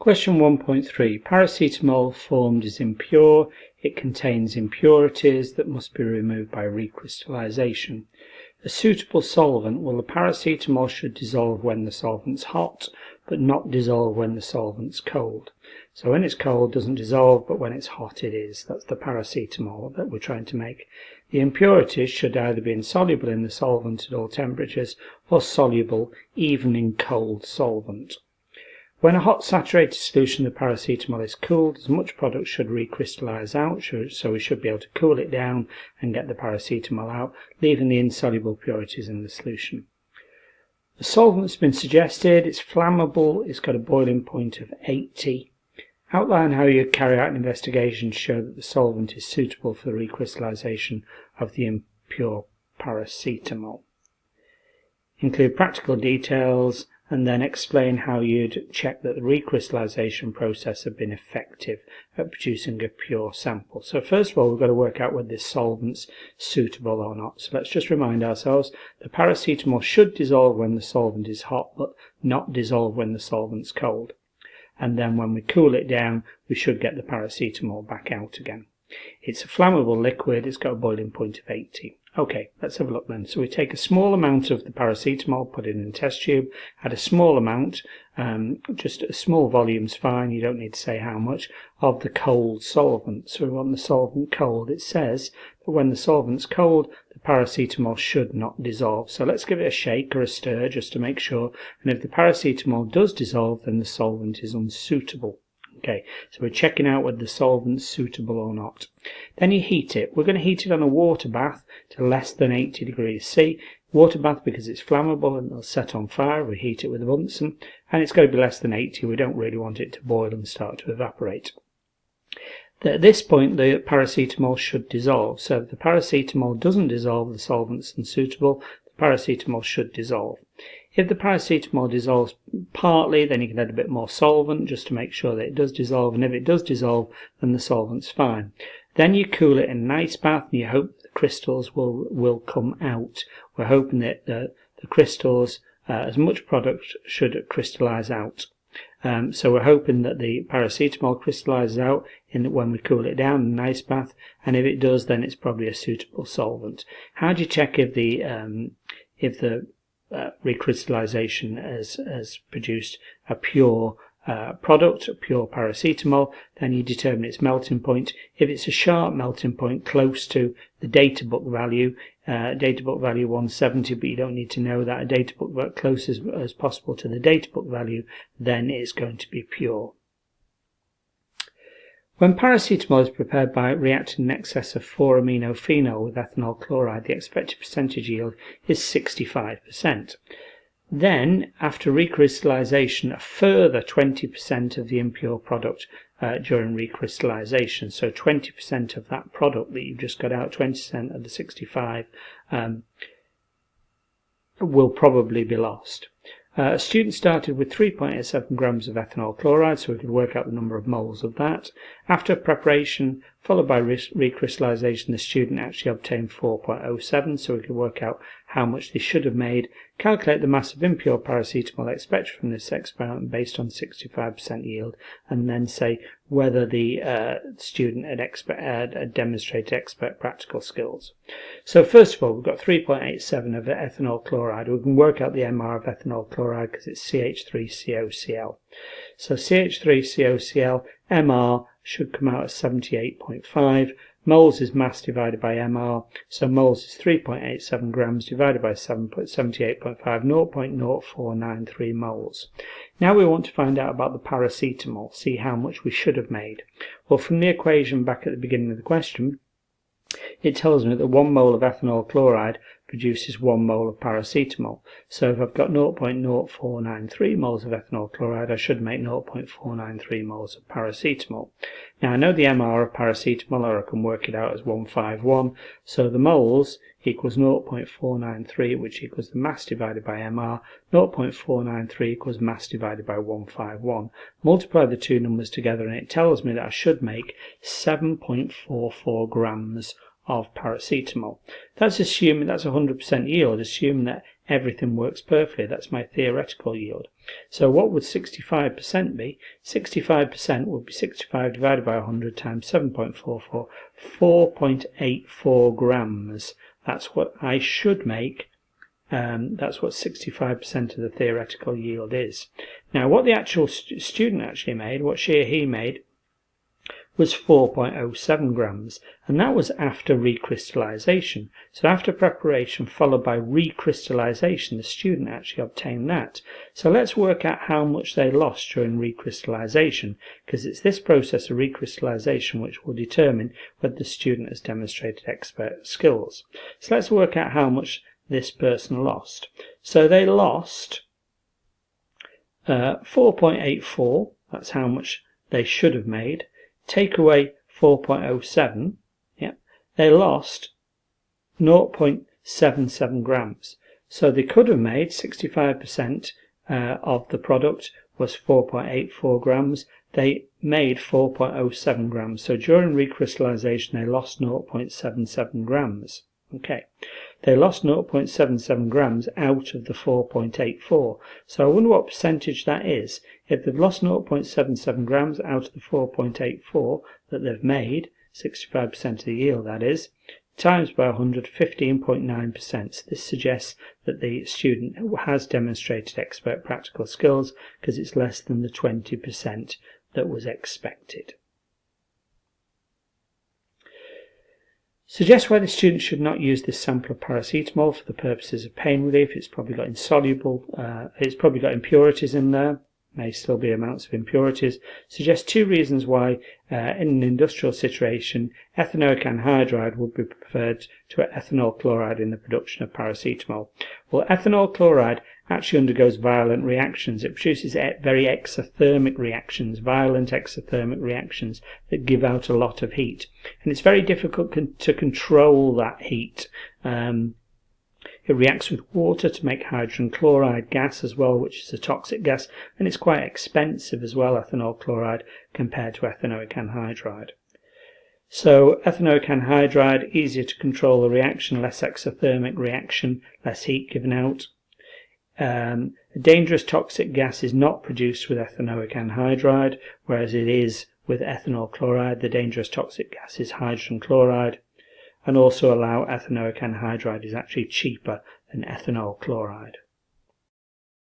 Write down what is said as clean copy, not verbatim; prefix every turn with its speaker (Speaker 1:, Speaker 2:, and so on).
Speaker 1: Question 1.3. Paracetamol formed is impure. It contains impurities that must be removed by recrystallization. A suitable solvent. Well, the paracetamol should dissolve when the solvent's hot, but not dissolve when the solvent's cold. So when it's cold, it doesn't dissolve, but when it's hot, it is. That's the paracetamol that we're trying to make. The impurities should either be insoluble in the solvent at all temperatures or soluble even in cold solvent. When a hot saturated solution of paracetamol is cooled, as much product should recrystallize out, so we should be able to cool it down and get the paracetamol out, leaving the insoluble purities in the solution. The solvent's been suggested. It's flammable. It's got a boiling point of 80. Outline how you carry out an investigation to show that the solvent is suitable for the recrystallization of the impure paracetamol. Include practical details and then explain how you'd check that the recrystallization process had been effective at producing a pure sample. So first of all, we've got to work out whether this solvent's suitable or not. So let's just remind ourselves the paracetamol should dissolve when the solvent is hot, but not dissolve when the solvent's cold. And then when we cool it down, we should get the paracetamol back out again. It's a flammable liquid. It's got a boiling point of 80. Okay, let's have a look then. So we take a small amount of the paracetamol, put it in a test tube, add a small amount, just a small volume's fine, you don't need to say how much, of the cold solvent. So we want the solvent cold. It says that when the solvent's cold, the paracetamol should not dissolve. So let's give it a shake or a stir just to make sure. And if the paracetamol does dissolve, then the solvent is unsuitable. Okay, so we're checking out whether the solvent's suitable or not. Then you heat it. We're going to heat it on a water bath to less than 80 degrees C. Water bath because it's flammable and it'll set on fire. We heat it with a Bunsen, and it's got to be less than 80. We don't really want it to boil and start to evaporate. At this point, the paracetamol should dissolve. So if the paracetamol doesn't dissolve, the solvent's unsuitable. The paracetamol should dissolve. If the paracetamol dissolves partly, then you can add a bit more solvent just to make sure that it does dissolve. And if it does dissolve, then the solvent's fine. Then you cool it in an ice bath, and you hope the crystals will come out. We're hoping that the crystals, as much product should crystallize out. So we're hoping that the paracetamol crystallizes out when we cool it down in an ice bath, and if it does, then it's probably a suitable solvent. How do you check if the recrystallization has produced a pure product, a pure paracetamol? Then you determine its melting point. If it's a sharp melting point close to the data book value 170, but you don't need to know that, a data book close as possible to the data book value, then it's going to be pure. When paracetamol is prepared by reacting in excess of 4-aminophenol with ethanol chloride, the expected percentage yield is 65%. Then, after recrystallization, a further 20% of the impure product during recrystallization. So 20% of that product that you've just got out, 20% of the 65, will probably be lost. A student started with 3.87 grams of ethanol chloride, so we could work out the number of moles of that. After preparation, followed by recrystallization, the student actually obtained 4.07, so we could work out how much they should have made. Calculate the mass of impure paracetamol expected from this experiment based on 65% yield, and then say whether the student had demonstrated expert practical skills. So first of all, we've got 3.87 of ethanol chloride. We can work out the MR of ethanol chloride because it's CH3COCl. So CH3COCl, MR should come out as 78.5. Moles is mass divided by MR, so moles is 3.87 grams divided by 78.5, 0.0493 moles. Now we want to find out about the paracetamol, see how much we should have made. Well, from the equation back at the beginning of the question, it tells me that 1 mole of ethanol chloride produces 1 mole of paracetamol. So if I've got 0.0493 moles of ethanol chloride, I should make 0.493 moles of paracetamol. Now I know the MR of paracetamol, or I can work it out as 151. So the moles equals 0.493, which equals the mass divided by MR. 0.493 equals mass divided by 151. Multiply the two numbers together and it tells me that I should make 7.44 grams of paracetamol. That's assuming that's 100% yield, assuming that everything works perfectly. That's my theoretical yield. So what would 65% be? 65% would be 65 divided by 100 times 7.44, 4.84 grams. That's what I should make. That's what 65% of the theoretical yield is. Now, what the actual student actually made, what she or he made, was 4.07 grams, and that was after recrystallization. So after preparation followed by recrystallization, the student actually obtained that. So let's work out how much they lost during recrystallization, because it's this process of recrystallization which will determine whether the student has demonstrated expert skills. So let's work out how much this person lost. So they lost 4.84, that's how much they should have made. Take away 4.07, they lost 0.77 grams. So they could have made 65% of the product was 4.84 grams. They made 4.07 grams. So during recrystallization, they lost 0.77 grams. Okay, they lost 0.77 grams out of the 4.84. So I wonder what percentage that is. If they've lost 0.77 grams out of the 4.84 that they've made, 65% of the yield that is, times by 100, 15.9%. So this suggests that the student has demonstrated expert practical skills because it's less than the 20% that was expected. Suggest why the student should not use this sample of paracetamol for the purposes of pain relief. It's probably got it's probably got impurities in there. May still be amounts of impurities. Suggest 2 reasons why, in an industrial situation, ethanoic anhydride would be preferred to ethanol chloride in the production of paracetamol. Well, ethanol chloride actually undergoes violent reactions. It produces very exothermic reactions, violent exothermic reactions that give out a lot of heat. And it's very difficult to control that heat. It reacts with water to make hydrogen chloride gas as well, which is a toxic gas, and it's quite expensive as well, ethanol chloride, compared to ethanoic anhydride. So ethanoic anhydride, easier to control the reaction, less exothermic reaction, less heat given out. A dangerous toxic gas is not produced with ethanoic anhydride, whereas it is with ethanol chloride. The dangerous toxic gas is hydrogen chloride. And also allow ethanoic anhydride is actually cheaper than ethanol chloride.